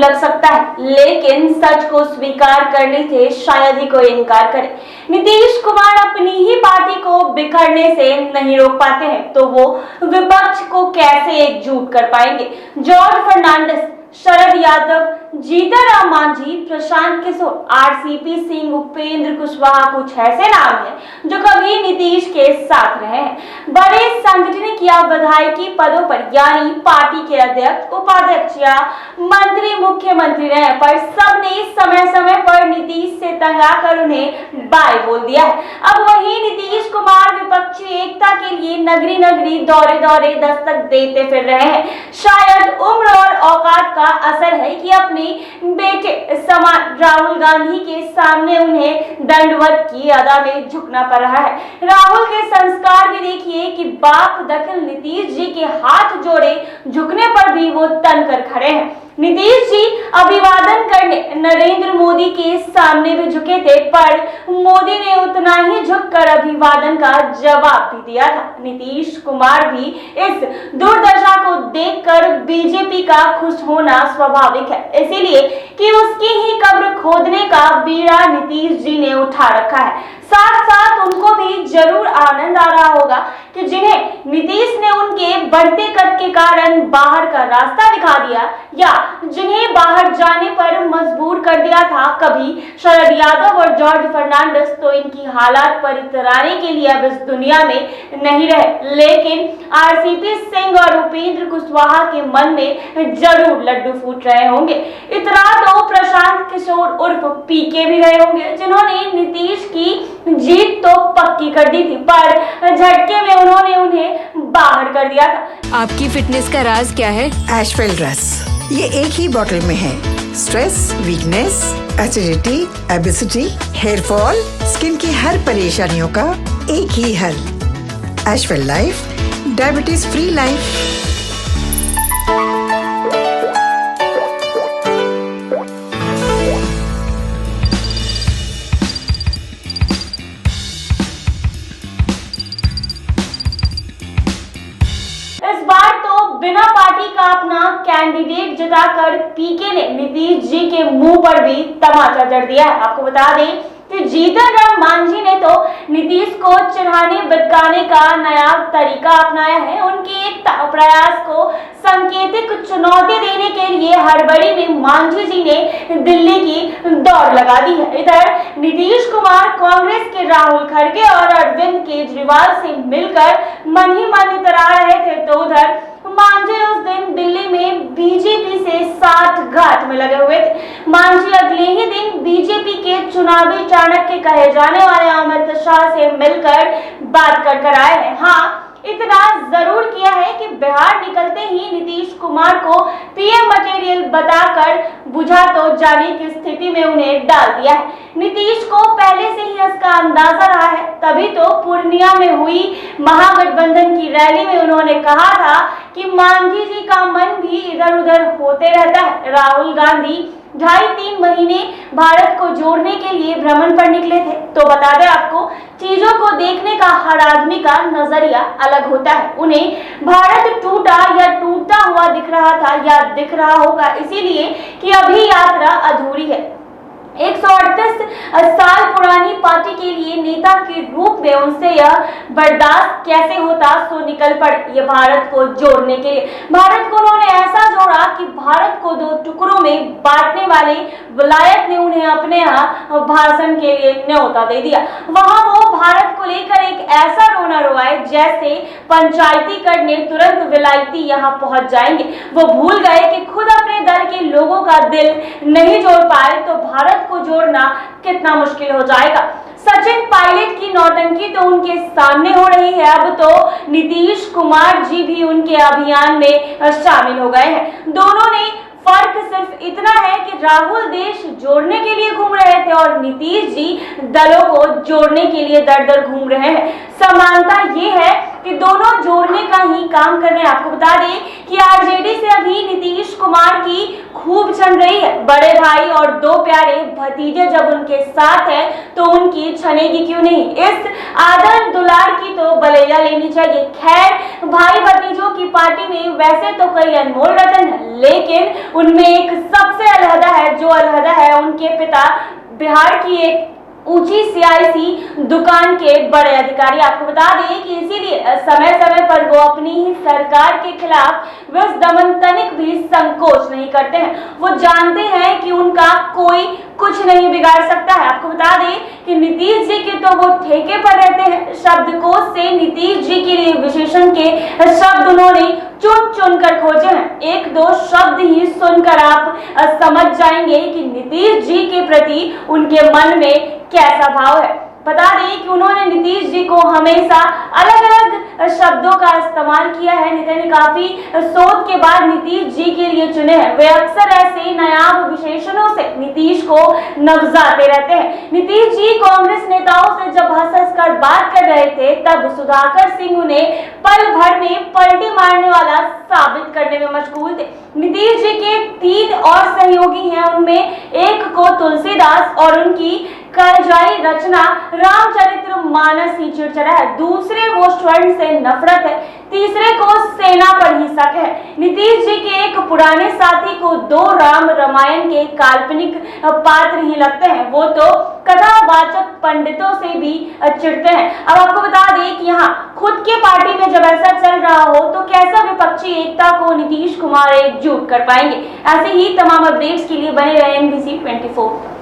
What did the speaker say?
लग सकता है, लेकिन सच को स्वीकार करने से शायद ही कोई इनकार करे। नीतीश कुमार अपनी ही पार्टी को बिखरने से नहीं रोक पाते हैं, तो वो विपक्ष को कैसे एकजुट कर पाएंगे। जॉर्ज फर्नांडिस, शरद यादव, जीतनराम मांझी, प्रशांत किशोर, आरसीपी सिंह, उपेंद्र कुशवाहा कुछ ऐसे नाम हैं जो कभी नीतीश के साथ रहे हैं। बड़े सांगठनिक या विधायकी पदों पर, यानी पार्टी के अध्यक्ष, उपाध्यक्ष या मंत्री, मुख्यमंत्री रहे, पर सबने समय समय पर नीतीश से टकराकर उन्हें बाय बोल दिया है। अब वही नीतीश कुमार विपक्षी एकता के लिए नगरी नगरी दौरे दौरे दस्तक देते फिर रहे हैं। शायद उम्र और औकात का असर है कि अपने बेटे समान राहुल गांधी के सामने उन्हें दंडवत की अदा में झुकना पड़ रहा है। राहुल के संस्कार भी देखिए कि बाप दखल नीतीश जी के हाथ जोड़े झुकने पर भी वो तन कर खड़े हैं। नीतीश जी अभिवादन करने नरेंद्र मोदी के सामने भी झुके थे, पर मोदी ने उतना ही झुककर अभिवादन का जवाब भी दिया था। नीतीश कुमार भी इस दुर्दशा को देखकर बीजेपी का खुश होना स्वाभाविक है, इसीलिए कि उसकी ही कब्र खोदने का बीड़ा नीतीश जी ने उठा रखा है। साथ साथ उनको भी जरूर आनंद आ रहा होगा कि जिन्हें नीतीश ने उनके बढ़ते कद के कारण बाहर का रास्ता दिखा दिया या जिन्हें बाहर जाने पर मजबूर कर दिया था, कभी शरद यादव और जॉर्ज फर्नांडिस तो इनकी हालात पर इतराने के लिए अब इस दुनिया में नहीं रहे, लेकिन आरसीपी सिंह और उपेंद्र कुशवाहा के मन में जरूर लड्डू फूट रहे होंगे। इतरा तो प्रशांत किशोर उर्फ पीके भी रहे होंगे, जिन्होंने नीतीश की जीत तो पक्की कर दी थी, पर झटके में उन्होंने उन्हें बाहर कर दिया था। आपकी फिटनेस का राज क्या है? एशवेल रस, ये एक ही बोतल में है। Stress, weakness, acidity, obesity, hair fall, skin की हर परेशानियों का एक ही हल। एशवेल लाइफ, डायबिटीज फ्री लाइफ। बिना पार्टी का अपना कैंडिडेट जिताकर पीके ने नीतीश जी के मुंह पर भी तमाचा जड़ दिया है। आपको बता दें कि जीतनराम मांझी ने तो नीतीश को चिढ़ाने बिटकाने का नया तरीका अपनाया है। उनके एक प्रयास को सांकेतिक चुनौती देने के लिए हड़बड़ी में मांझी जी ने दिल्ली की दौड़ लगा दी है। इधर नीतीश कुमार कांग्रेस के राहुल खड़गे और अरविंद केजरीवाल से मिलकर मन ही मन इतरा रहे थे, तो उधर मांझी उस दिन दिल्ली में बीजेपी से साठ घाट में लगे हुए थे। मांझी अगले ही दिन बीजेपी के चुनावी चाणक्य कहे जाने वाले अमित शाह से मिलकर बात कर आए हैं। हाँ, इतना जरूर किया है कि बिहार निकलते ही नीतीश कुमार को पीएम मटेरियल बताकर बुझा तो जाने की स्थिति में उन्हें डाल दिया है। नीतीश को पहले से ही इसका अंदाजा रहा है, तभी तो पूर्णिया में हुई महागठबंधन की रैली में उन्होंने कहा था कि मांझी जी का मन भी इधर उधर होते रहता है। राहुल गांधी 2.5-3 महीने भारत को जोड़ने के लिए भ्रमण पर निकले थे, तो बता दें आपको, चीजों को देखने का हर आदमी का नजरिया अलग होता है। उन्हें भारत टूटा या टूटता हुआ दिख रहा था या दिख रहा होगा, इसीलिए कि अभी यात्रा अधूरी है। 138 साल पुरानी पार्टी के लिए नेता के रूप में उनसे यह बर्दाश्त कैसे होता, सो निकल पड़े ये भारत को जोड़ने के लिए। भारत को उन्होंने ऐसा जोड़ा कि भारत को 2 टुकड़ों में बांटने वाले विलायत ने उन्हें अपने यहाँ भाषण के लिए न्योता दे दिया। वहां वो भारत को लेकर एक ऐसा रोना रोआए जैसे पंचायती करने तुरंत विलायती यहाँ पहुंच जाएंगे। वो भूल गए कि खुद अपने दल के लोगों का दिल नहीं जोड़ पाए तो भारत को जोड़ना कितना मुश्किल हो जाएगा। सचिन पायलट की नौटंकी तो उनके सामने हो रही है, अब तो नीतीश कुमार जी भी उनके अभियान में शामिल हो गए हैं। दोनों ने फर्क सिर्फ इतना है कि राहुल देश जोड़ने के लिए घूम रहे थे और नीतीश जी दलों को जोड़ने के लिए दर दर घूम रहे हैं। समानता ये है कि दोनों जोड़ने का ही काम कर रहे हैं। आपको बता दें कि आरजेडी से अभी नीतीश कुमार की खूब छन रही है। बड़े भाई और 2 प्यारे भतीजे जब उनके साथ हैं तो उनकी छनेगी क्यों नहीं। इस आदर दुलार की तो बलैया लेनी चाहिए। खैर, भाई भतीजों की पार्टी में वैसे तो कई अनमोल रतन है, लेकिन उनमें एक सबसे अलहदा है, जो अलहदा है उनके पिता बिहार की एक ऊंची सियासी दुकान के बड़े अधिकारी। आपको बता दें कि इसीलिए समय समय पर वो अपनी ही सरकार के खिलाफ विष दमन तनिक भी संकोच नहीं करते हैं। वो जानते हैं कि उनका कोई कुछ नहीं बिगाड़ सकता है। आपको बता दें कि नीतीश जी के तो वो ठेके पर रहते हैं। शब्दकोश से नीतीश जी के लिए विशेषण के शब्द उन्होंने चुन चुन कर खोजे हैं। एक दो शब्द ही सुनकर आप समझ जाएंगे कि नीतीश जी के प्रति उनके मन में कैसा भाव है। बता दें कि उन्होंने नीतीश जी को हमेशा अलग अलग शब्दों का इस्तेमाल किया है। नेता ने काफी सोच के बाद नीतीश जी के लिए चुने हैं। वे अक्सर ऐसे नायाब विशेषणों से नीतीश को नवजाते रहते हैं। नीतीश जी कांग्रेस नेताओं से जब हंस हंस कर बात कर रहे थे, तब सुधाकर सिंह उन्हें पल भर में पलटी मारने वाला साबित करने में मशगूल थे। नीतीश जी के 3 और सहयोगी हैं, उनमें एक को तुलसीदास और उनकी कालजाई रचना रामचरित्र मानस ही चिड़चिड़ा है, दूसरे वो स्वर्ण से नफरत है, तीसरे को सेना पर ही शक है। नीतीश जी के एक पुराने साथी को 2 राम रामायण के काल्पनिक पात्र ही लगते हैं। वो तो कथावाचक पंडितों से भी चिढ़ते हैं। अब आपको बता दें कि यहाँ खुद के पार्टी में जब ऐसा चल रहा हो तो कैसा विपक्षी एकता को नीतीश कुमार एकजुट कर पाएंगे। ऐसे ही तमाम अपडेट्स के लिए बने रहे NBC 24।